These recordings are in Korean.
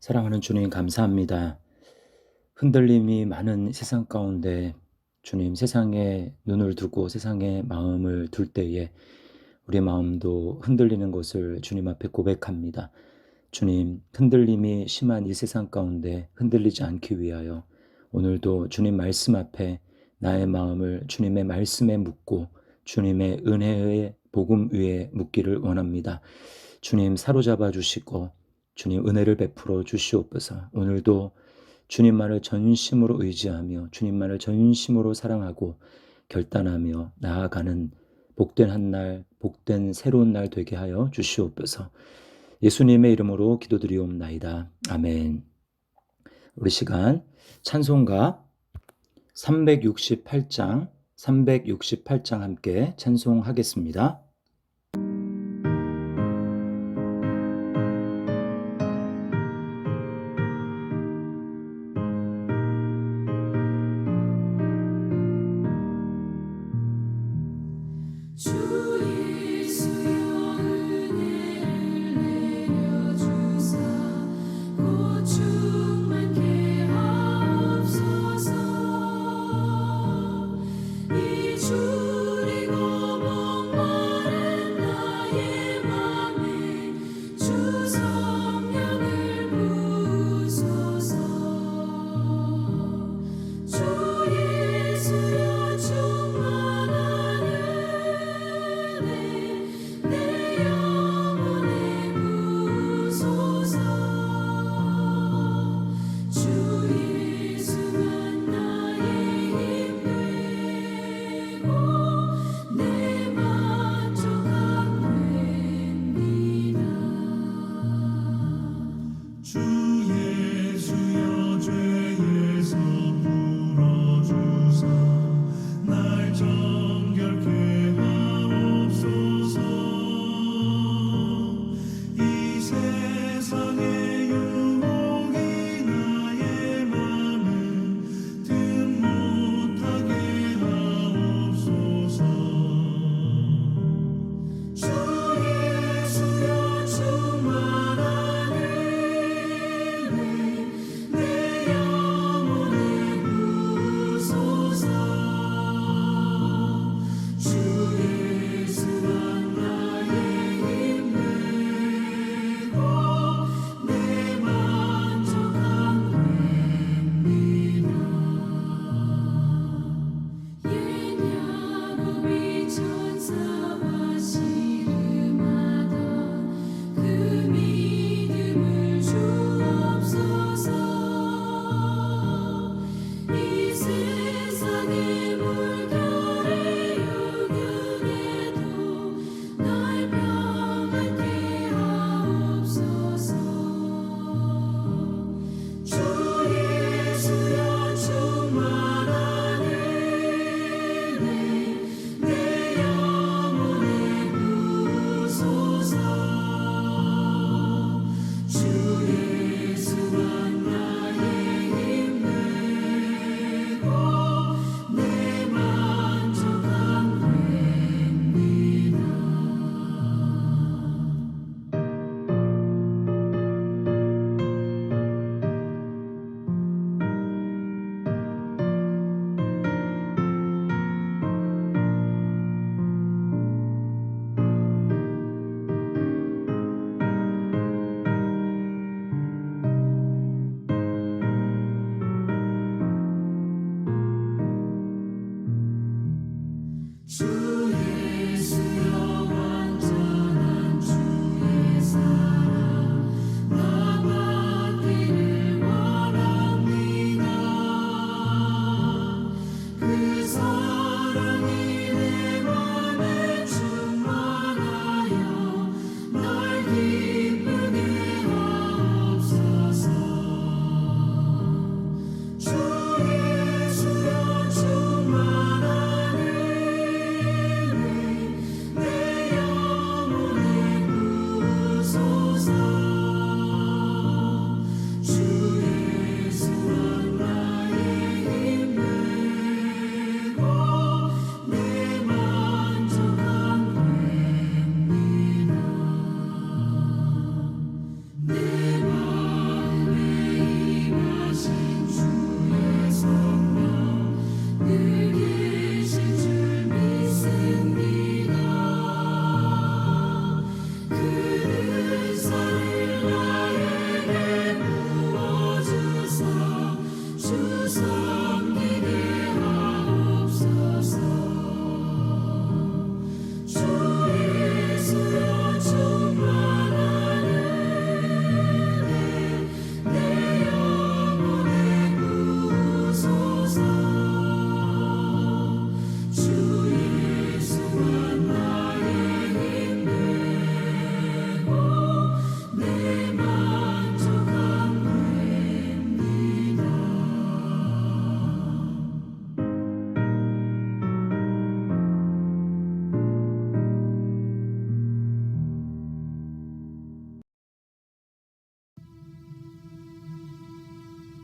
사랑하는 주님 감사합니다. 흔들림이 많은 세상 가운데 주님 세상에 눈을 두고 세상에 마음을 둘 때에 우리 마음도 흔들리는 것을 주님 앞에 고백합니다. 주님, 흔들림이 심한 이 세상 가운데 흔들리지 않기 위하여 오늘도 주님 말씀 앞에 나의 마음을 주님의 말씀에 묻고 주님의 은혜의 복음 위에 묻기를 원합니다. 주님 사로잡아 주시고 주님 은혜를 베풀어 주시옵소서. 오늘도 주님만을 전심으로 의지하며 주님만을 전심으로 사랑하고 결단하며 나아가는 복된 한 날, 복된 새로운 날 되게 하여 주시옵소서. 예수님의 이름으로 기도드리옵나이다. 아멘. 우리 시간 찬송가 368장 함께 찬송하겠습니다. 주 예수여 은혜를 내려주사 곧 충만케 하옵소서. 이 줄이고 목마른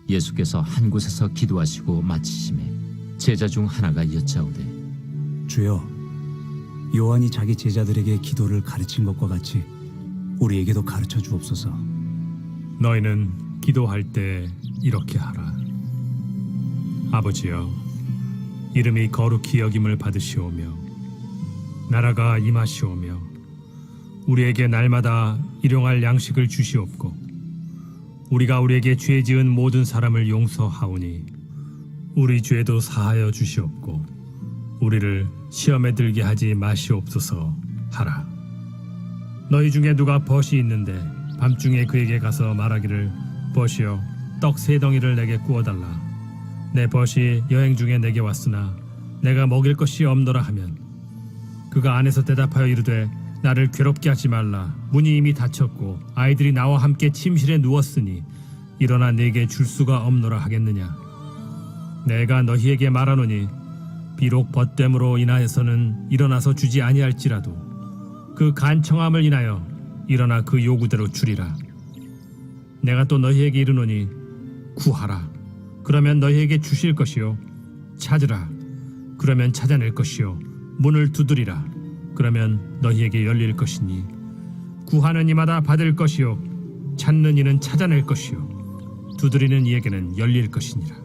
예수께서 한 곳에서 기도하시고 마치심에 제자 중 하나가 여짜오되 주여, 요한이 자기 제자들에게 기도를 가르친 것과 같이 우리에게도 가르쳐 주옵소서. 너희는 기도할 때 이렇게 하라. 아버지여, 이름이 거룩히 여김을 받으시오며 나라가 임하시오며 우리에게 날마다 일용할 양식을 주시옵고 우리가 우리에게 죄 지은 모든 사람을 용서하오니 우리 죄도 사하여 주시옵고 우리를 시험에 들게 하지 마시옵소서 하라. 너희 중에 누가 벗이 있는데 밤중에 그에게 가서 말하기를 벗이여 떡 3덩이를 내게 구워달라. 내 벗이 여행 중에 내게 왔으나 내가 먹일 것이 없노라 하면 그가 안에서 대답하여 이르되 나를 괴롭게 하지 말라. 문이 이미 닫혔고 아이들이 나와 함께 침실에 누웠으니 일어나 내게 줄 수가 없노라 하겠느냐. 내가 너희에게 말하노니 비록 벗됨으로 인하여서는 일어나서 주지 아니할지라도 그 간청함을 인하여 일어나 그 요구대로 주리라. 내가 또 너희에게 이르노니 구하라. 그러면 너희에게 주실 것이요. 찾으라. 그러면 찾아낼 것이요. 문을 두드리라. 그러면 너희에게 열릴 것이니 구하는 이마다 받을 것이요. 찾는 이는 찾아낼 것이요. 두드리는 이에게는 열릴 것이니라.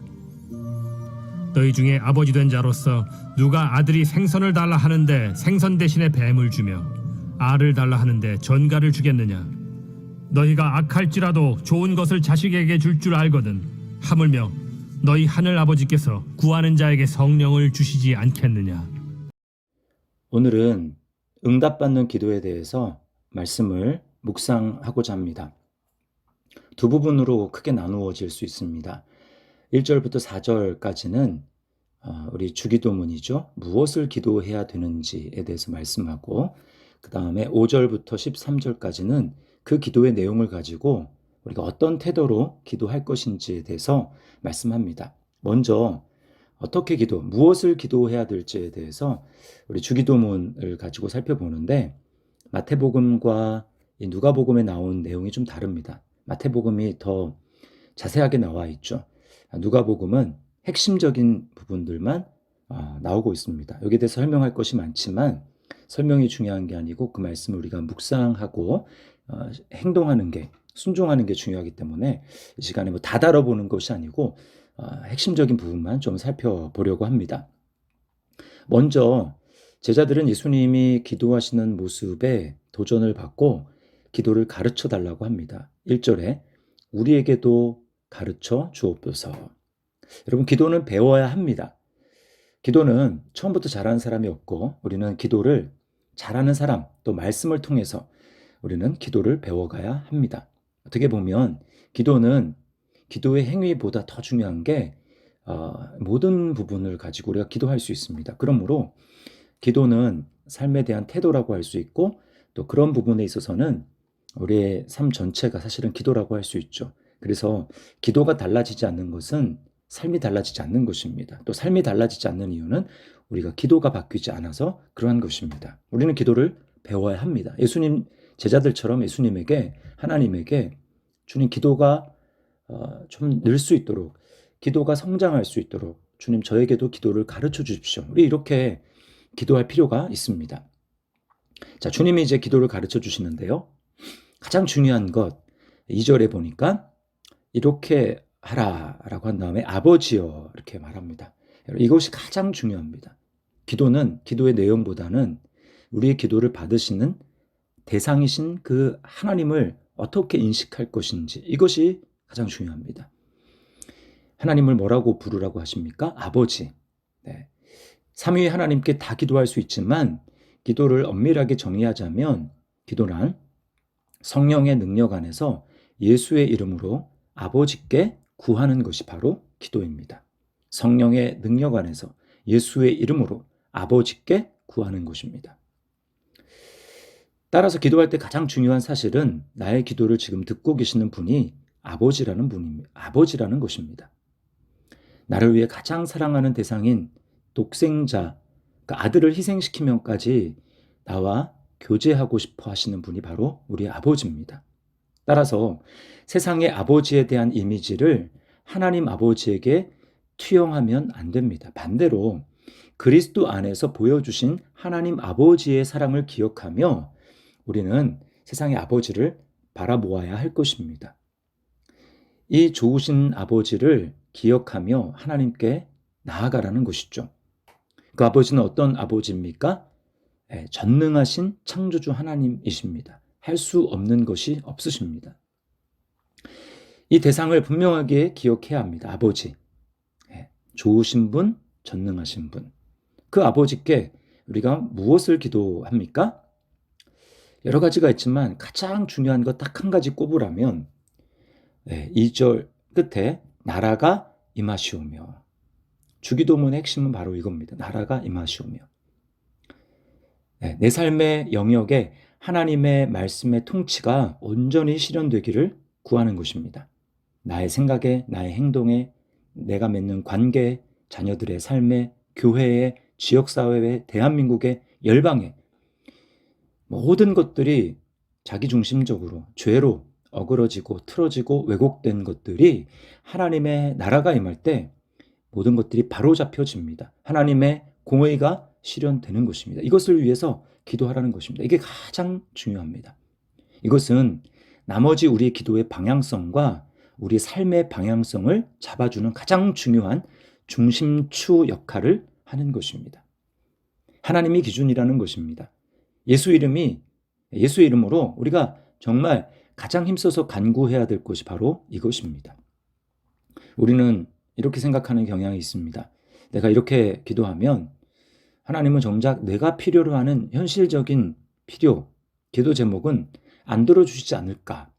너희 중에 아버지 된 자로서 누가 아들이 생선을 달라 하는데 생선 대신에 뱀을 주며 알을 달라 하는데 전갈을 주겠느냐. 너희가 악할지라도 좋은 것을 자식에게 줄 줄 알거든 하물며 너희 하늘 아버지께서 구하는 자에게 성령을 주시지 않겠느냐. 오늘은 응답받는 기도에 대해서 말씀을 묵상하고자 합니다. 두 부분으로 크게 나누어질 수 있습니다. 1절부터 4절까지는 우리 주기도문이죠. 무엇을 기도해야 되는지에 대해서 말씀하고 그 다음에 5절부터 13절까지는 그 기도의 내용을 가지고 우리가 어떤 태도로 기도할 것인지에 대해서 말씀합니다. 먼저 어떻게 무엇을 기도해야 될지에 대해서 우리 주기도문을 가지고 살펴보는데 마태복음과 이 누가복음에 나온 내용이 좀 다릅니다. 마태복음이 더 자세하게 나와 있죠. 누가복음은 핵심적인 부분들만 나오고 있습니다. 여기에 대해서 설명할 것이 많지만 설명이 중요한 게 아니고 그 말씀을 우리가 묵상하고 행동하는 게 순종하는 게 중요하기 때문에 이 시간에 다 다뤄보는 것이 아니고 핵심적인 부분만 좀 살펴보려고 합니다. 먼저 제자들은 예수님이 기도하시는 모습에 도전을 받고 기도를 가르쳐 달라고 합니다. 1절에 우리에게도 가르쳐 주옵소서. 여러분, 기도는 배워야 합니다. 기도는 처음부터 잘하는 사람이 없고 우리는 기도를 잘하는 사람, 또 말씀을 통해서 우리는 기도를 배워가야 합니다. 어떻게 보면 기도는 기도의 행위보다 더 중요한 게 모든 부분을 가지고 우리가 기도할 수 있습니다. 그러므로 기도는 삶에 대한 태도라고 할 수 있고 또 그런 부분에 있어서는 우리의 삶 전체가 사실은 기도라고 할 수 있죠. 그래서 기도가 달라지지 않는 것은 삶이 달라지지 않는 것입니다. 또 삶이 달라지지 않는 이유는 우리가 기도가 바뀌지 않아서 그러한 것입니다. 우리는 기도를 배워야 합니다. 예수님 제자들처럼 하나님에게 주님 기도가 좀 늘 수 있도록 기도가 성장할 수 있도록 주님 저에게도 기도를 가르쳐 주십시오. 우리 이렇게 기도할 필요가 있습니다. 자, 주님이 이제 기도를 가르쳐 주시는데요. 가장 중요한 것 2절에 보니까 이렇게 하라라고 한 다음에 아버지여 이렇게 말합니다. 이것이 가장 중요합니다. 기도의 내용보다는 우리의 기도를 받으시는 대상이신 그 하나님을 어떻게 인식할 것인지 이것이 가장 중요합니다. 하나님을 뭐라고 부르라고 하십니까? 아버지. 네. 삼위의 하나님께 다 기도할 수 있지만 기도를 엄밀하게 정의하자면 기도란 성령의 능력 안에서 예수의 이름으로 아버지께 구하는 것이 바로 기도입니다. 성령의 능력 안에서 예수의 이름으로 아버지께 구하는 것입니다. 따라서 기도할 때 가장 중요한 사실은 나의 기도를 지금 듣고 계시는 분이 아버지라는 것입니다. 나를 위해 가장 사랑하는 대상인 독생자, 그 아들을 희생시키면까지 나와 교제하고 싶어 하시는 분이 바로 우리 아버지입니다. 따라서 세상의 아버지에 대한 이미지를 하나님 아버지에게 투영하면 안 됩니다. 반대로 그리스도 안에서 보여주신 하나님 아버지의 사랑을 기억하며 우리는 세상의 아버지를 바라보아야 할 것입니다. 이 좋으신 아버지를 기억하며 하나님께 나아가라는 것이죠. 그 아버지는 어떤 아버지입니까? 전능하신 창조주 하나님이십니다. 할 수 없는 것이 없으십니다. 이 대상을 분명하게 기억해야 합니다. 아버지, 좋으신 분, 전능하신 분. 그 아버지께 우리가 무엇을 기도합니까? 여러 가지가 있지만 가장 중요한 것 딱 한 가지 꼽으라면 2절 끝에 나라가 임하시오며, 주기도문의 핵심은 바로 이겁니다. 나라가 임하시오며. 내 삶의 영역에 하나님의 말씀의 통치가 온전히 실현되기를 구하는 것입니다. 나의 생각에, 나의 행동에, 내가 맺는 관계, 자녀들의 삶에, 교회에, 지역사회에, 대한민국의 열방에 모든 것들이 자기중심적으로 죄로 어그러지고 틀어지고 왜곡된 것들이 하나님의 나라가 임할 때 모든 것들이 바로잡혀집니다. 하나님의 공의가 실현되는 것입니다. 이것을 위해서 기도하라는 것입니다. 이게 가장 중요합니다. 이것은 나머지 우리의 기도의 방향성과 우리 삶의 방향성을 잡아주는 가장 중요한 중심추 역할을 하는 것입니다. 하나님이 기준이라는 것입니다. 예수 이름으로 우리가 정말 가장 힘써서 간구해야 될 것이 바로 이것입니다. 우리는 이렇게 생각하는 경향이 있습니다. 내가 이렇게 기도하면 하나님은 정작 내가 필요로 하는 현실적인 기도 제목은 안 들어주시지 않을까.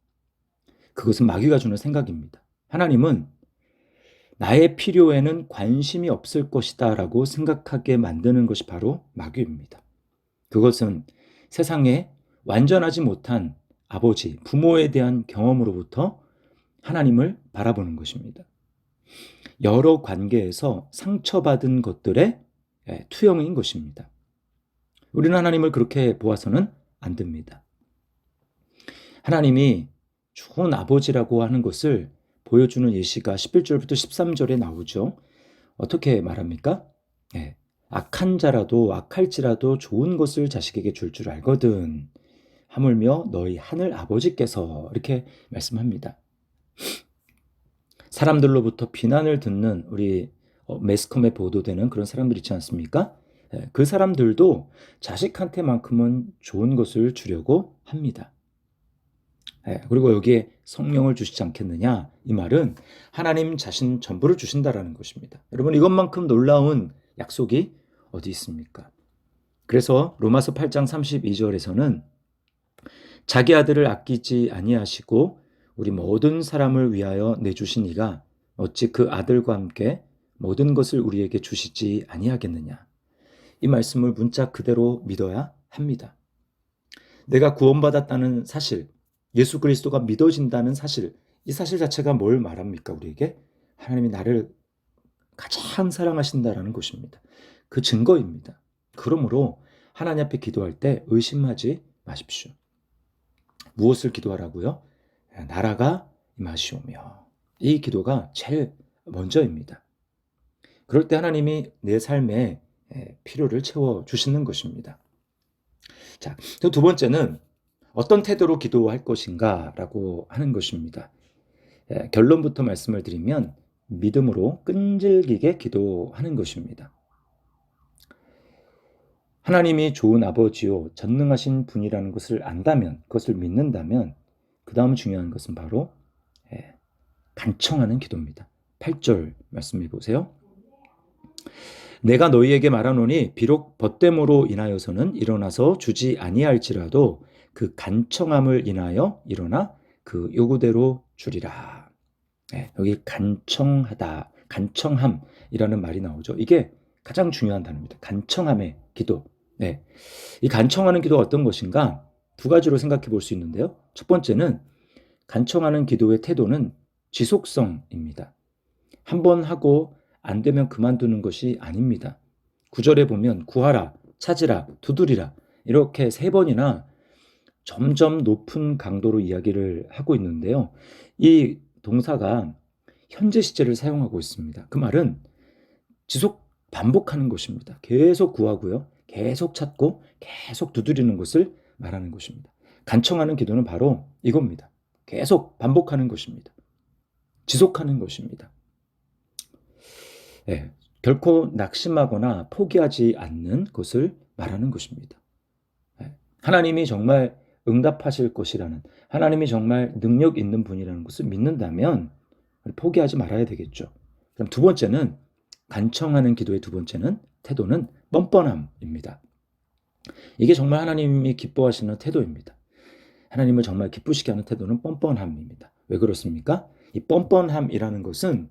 그것은 마귀가 주는 생각입니다. 하나님은 나의 필요에는 관심이 없을 것이다 라고 생각하게 만드는 것이 바로 마귀입니다. 그것은 세상에 완전하지 못한 아버지, 부모에 대한 경험으로부터 하나님을 바라보는 것입니다. 여러 관계에서 상처받은 것들의 투영인 것입니다. 우리는 하나님을 그렇게 보아서는 안 됩니다. 하나님이 좋은 아버지라고 하는 것을 보여주는 예시가 11절부터 13절에 나오죠. 어떻게 말합니까? 악한 자라도 악할지라도 좋은 것을 자식에게 줄 알거든. 하물며 너희 하늘 아버지께서 이렇게 말씀합니다. 사람들로부터 비난을 듣는 우리 매스컴에 보도되는 그런 사람들 있지 않습니까? 그 사람들도 자식한테만큼은 좋은 것을 주려고 합니다. 그리고 여기에 성령을 주시지 않겠느냐? 이 말은 하나님 자신 전부를 주신다라는 것입니다. 여러분, 이것만큼 놀라운 약속이 어디 있습니까? 그래서 로마서 8장 32절에서는 자기 아들을 아끼지 아니하시고 우리 모든 사람을 위하여 내주신 이가 어찌 그 아들과 함께 모든 것을 우리에게 주시지 아니하겠느냐. 이 말씀을 문자 그대로 믿어야 합니다. 내가 구원받았다는 사실, 예수 그리스도가 믿어진다는 사실, 이 사실 자체가 뭘 말합니까? 우리에게 하나님이 나를 가장 사랑하신다라는 것입니다. 그 증거입니다. 그러므로 하나님 앞에 기도할 때 의심하지 마십시오. 무엇을 기도하라고요? 나라가 임하시오며. 이 기도가 제일 먼저입니다. 그럴 때 하나님이 내 삶에 필요를 채워주시는 것입니다. 자, 두 번째는 어떤 태도로 기도할 것인가 라고 하는 것입니다. 결론부터 말씀을 드리면 믿음으로 끈질기게 기도하는 것입니다. 하나님이 좋은 아버지요 전능하신 분이라는 것을 안다면, 그것을 믿는다면 그 다음 중요한 것은 바로 간청하는 기도입니다. 8절 말씀해 보세요. 내가 너희에게 말하노니 비록 벗됨으로 인하여서는 일어나서 주지 아니할지라도 그 간청함을 인하여 일어나 그 요구대로 주리라. 여기 간청하다, 간청함이라는 말이 나오죠. 이게 가장 중요한 단어입니다. 간청함의 기도. 이 간청하는 기도가 어떤 것인가? 두 가지로 생각해 볼 수 있는데요. 첫 번째는 간청하는 기도의 태도는 지속성입니다. 한 번 하고 안 되면 그만두는 것이 아닙니다. 9절에 보면 구하라, 찾으라, 두드리라 이렇게 3번이나 점점 높은 강도로 이야기를 하고 있는데요. 이 동사가 현재 시제를 사용하고 있습니다. 그 말은 지속 반복하는 것입니다. 계속 구하고요. 계속 찾고 계속 두드리는 것을 말하는 것입니다. 간청하는 기도는 바로 이겁니다. 계속 반복하는 것입니다. 지속하는 것입니다. 예, 결코 낙심하거나 포기하지 않는 것을 말하는 것입니다. 예, 하나님이 정말 응답하실 것이라는, 하나님이 정말 능력 있는 분이라는 것을 믿는다면 포기하지 말아야 되겠죠. 그럼 두 번째는, 간청하는 기도의 두 번째는, 태도는 뻔뻔함입니다. 이게 정말 하나님이 기뻐하시는 태도입니다. 하나님을 정말 기쁘시게 하는 태도는 뻔뻔함입니다. 왜 그렇습니까? 이 뻔뻔함이라는 것은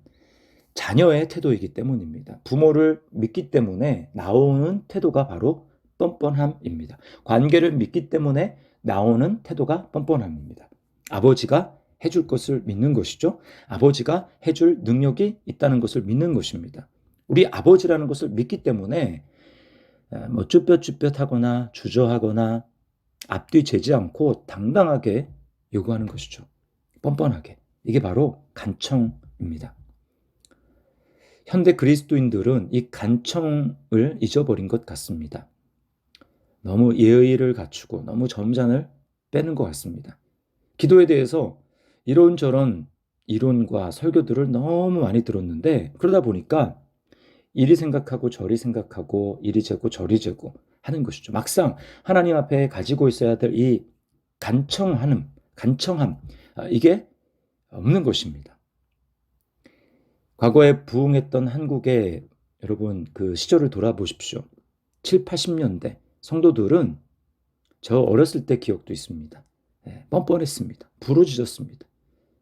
자녀의 태도이기 때문입니다. 부모를 믿기 때문에 나오는 태도가 바로 뻔뻔함입니다. 관계를 믿기 때문에 나오는 태도가 뻔뻔함입니다. 아버지가 해줄 것을 믿는 것이죠. 아버지가 해줄 능력이 있다는 것을 믿는 것입니다. 우리 아버지라는 것을 믿기 때문에 뭐 쭈뼛쭈뼛하거나 주저하거나 앞뒤 재지 않고 당당하게 요구하는 것이죠. 뻔뻔하게. 이게 바로 간청입니다. 현대 그리스도인들은 이 간청을 잊어버린 것 같습니다. 너무 예의를 갖추고 너무 점잖을 빼는 것 같습니다. 기도에 대해서 이런저런 이론과 설교들을 너무 많이 들었는데, 그러다 보니까 이리 생각하고 저리 생각하고 이리 재고 저리 재고 하는 것이죠. 막상 하나님 앞에 가지고 있어야 될 이 간청함, 이게 없는 것입니다. 과거에 부흥했던 한국의 여러분 그 시절을 돌아보십시오. 7, 80년대 성도들은 저 어렸을 때 기억도 있습니다. 뻔뻔했습니다. 부르짖었습니다.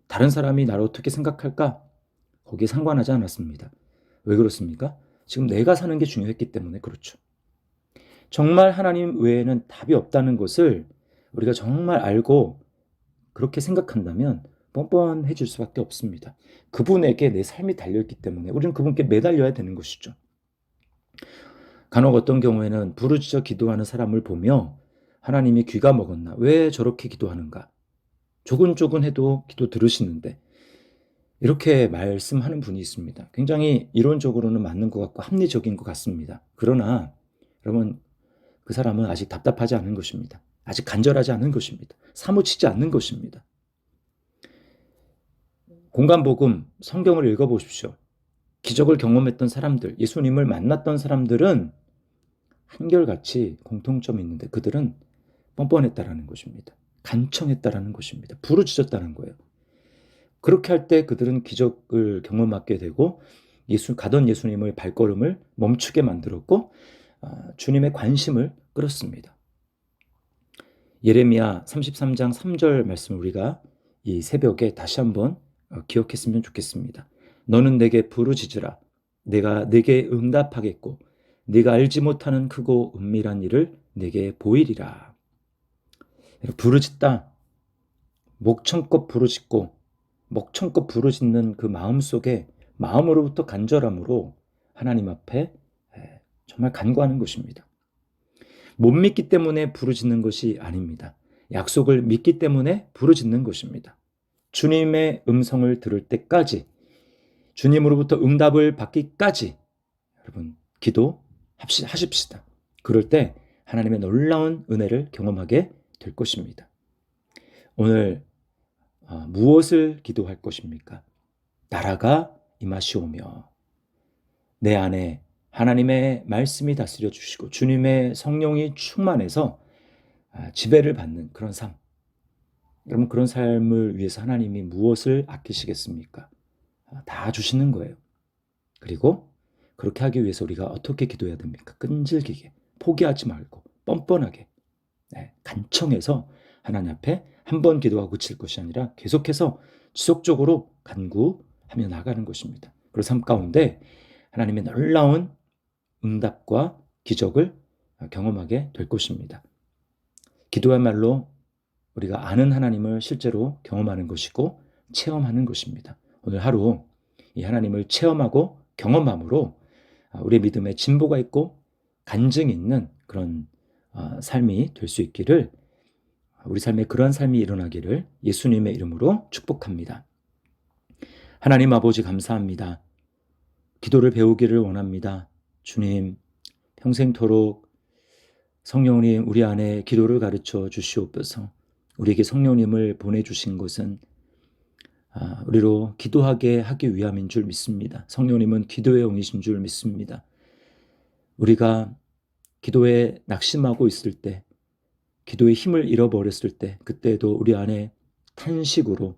다른 사람이 나를 어떻게 생각할까? 거기에 상관하지 않았습니다. 왜 그렇습니까? 지금 내가 사는 게 중요했기 때문에 그렇죠. 정말 하나님 외에는 답이 없다는 것을 우리가 정말 알고 그렇게 생각한다면 뻔뻔해질 수밖에 없습니다. 그분에게 내 삶이 달려있기 때문에 우리는 그분께 매달려야 되는 것이죠. 간혹 어떤 경우에는 부르짖어 기도하는 사람을 보며 하나님이 귀가 먹었나? 왜 저렇게 기도하는가? 조근조근해도 기도 들으시는데, 이렇게 말씀하는 분이 있습니다. 굉장히 이론적으로는 맞는 것 같고 합리적인 것 같습니다. 그러나 여러분, 그 사람은 아직 답답하지 않은 것입니다. 아직 간절하지 않은 것입니다. 사무치지 않는 것입니다. 공간복음 성경을 읽어보십시오. 기적을 경험했던 사람들, 예수님을 만났던 사람들은 한결같이 공통점이 있는데 그들은 뻔뻔했다라는 것입니다. 간청했다라는 것입니다. 부르짖었다는 거예요. 그렇게 할 때 그들은 기적을 경험하게 되고 가던 예수님의 발걸음을 멈추게 만들었고 주님의 관심을 끌었습니다. 예레미야 33장 3절 말씀을 우리가 이 새벽에 다시 한번 기억했으면 좋겠습니다. 너는 내게 부르짖으라. 내가 내게 응답하겠고 네가 알지 못하는 크고 은밀한 일을 내게 보이리라. 부르짖다. 목청껏 부르짖고 목청껏 부르짖는 그 마음 속에 마음으로부터 간절함으로 하나님 앞에 정말 간구하는 것입니다. 못 믿기 때문에 부르짖는 것이 아닙니다. 약속을 믿기 때문에 부르짖는 것입니다. 주님의 음성을 들을 때까지, 주님으로부터 응답을 받기까지 여러분 기도하십시다. 그럴 때 하나님의 놀라운 은혜를 경험하게 될 것입니다. 오늘 무엇을 기도할 것입니까? 나라가 임하시오며 내 안에 하나님의 말씀이 다스려 주시고 주님의 성령이 충만해서 지배를 받는 그런 삶. 여러분, 그런 삶을 위해서 하나님이 무엇을 아끼시겠습니까? 다 주시는 거예요. 그리고 그렇게 하기 위해서 우리가 어떻게 기도해야 됩니까? 끈질기게, 포기하지 말고 뻔뻔하게 간청해서 하나님 앞에 한 번 기도하고 그칠 것이 아니라 계속해서 지속적으로 간구하며 나가는 것입니다. 그리고 삶 가운데 하나님의 놀라운 응답과 기적을 경험하게 될 것입니다. 기도야말로 우리가 아는 하나님을 실제로 경험하는 것이고 체험하는 것입니다. 오늘 하루 이 하나님을 체험하고 경험함으로 우리의 믿음에 진보가 있고 간증이 있는 그런 삶이 될 수 있기를, 우리 삶에 그러한 삶이 일어나기를 예수님의 이름으로 축복합니다. 하나님 아버지 감사합니다. 기도를 배우기를 원합니다. 주님, 평생토록 성령님 우리 안에 기도를 가르쳐 주시옵소서. 우리에게 성령님을 보내주신 것은 우리로 기도하게 하기 위함인 줄 믿습니다. 성령님은 기도의 영이신 줄 믿습니다. 우리가 기도에 낙심하고 있을 때, 기도의 힘을 잃어버렸을 때, 그때도 우리 안에 탄식으로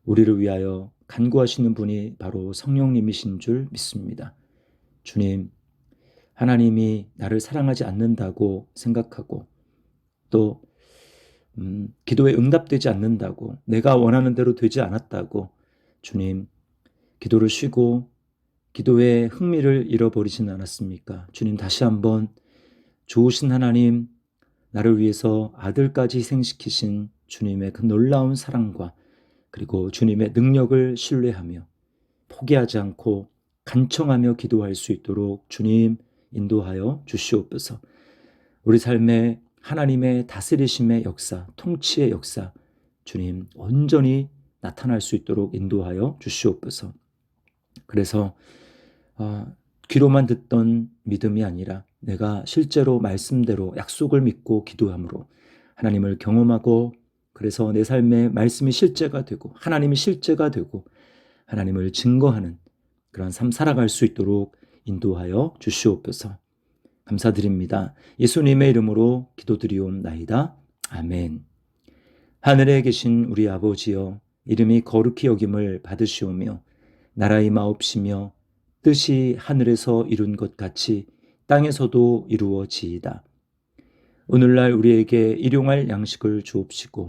우리를 위하여 간구하시는 분이 바로 성령님이신 줄 믿습니다. 주님, 하나님이 나를 사랑하지 않는다고 생각하고 또 기도에 응답되지 않는다고, 내가 원하는 대로 되지 않았다고 주님, 기도를 쉬고 기도의 흥미를 잃어버리진 않았습니까? 주님, 다시 한번 좋으신 하나님, 나를 위해서 아들까지 희생시키신 주님의 그 놀라운 사랑과 그리고 주님의 능력을 신뢰하며 포기하지 않고 간청하며 기도할 수 있도록 주님 인도하여 주시옵소서. 우리 삶에 하나님의 다스리심의 역사, 통치의 역사, 주님 온전히 나타날 수 있도록 인도하여 주시옵소서. 그래서 귀로만 듣던 믿음이 아니라 내가 실제로 말씀대로 약속을 믿고 기도함으로 하나님을 경험하고, 그래서 내 삶에 말씀이 실제가 되고 하나님이 실제가 되고 하나님을 증거하는 그런 삶 살아갈 수 있도록 인도하여 주시옵소서. 감사드립니다. 예수님의 이름으로 기도드리옵나이다. 아멘. 하늘에 계신 우리 아버지여, 이름이 거룩히 여김을 받으시오며 나라의 마옵시며 뜻이 하늘에서 이룬 것 같이 땅에서도 이루어지이다. 오늘날 우리에게 일용할 양식을 주옵시고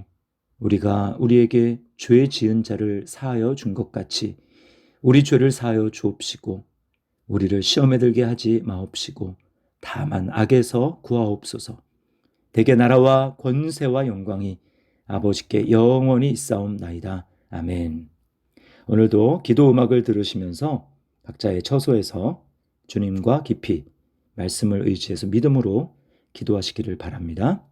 우리가 우리에게 죄 지은 자를 사하여 준 것 같이 우리 죄를 사하여 주옵시고 우리를 시험에 들게 하지 마옵시고 다만 악에서 구하옵소서. 대개 나라와 권세와 영광이 아버지께 영원히 있사옵나이다. 아멘. 오늘도 기도 음악을 들으시면서 각자의 처소에서 주님과 깊이 말씀을 의지해서 믿음으로 기도하시기를 바랍니다.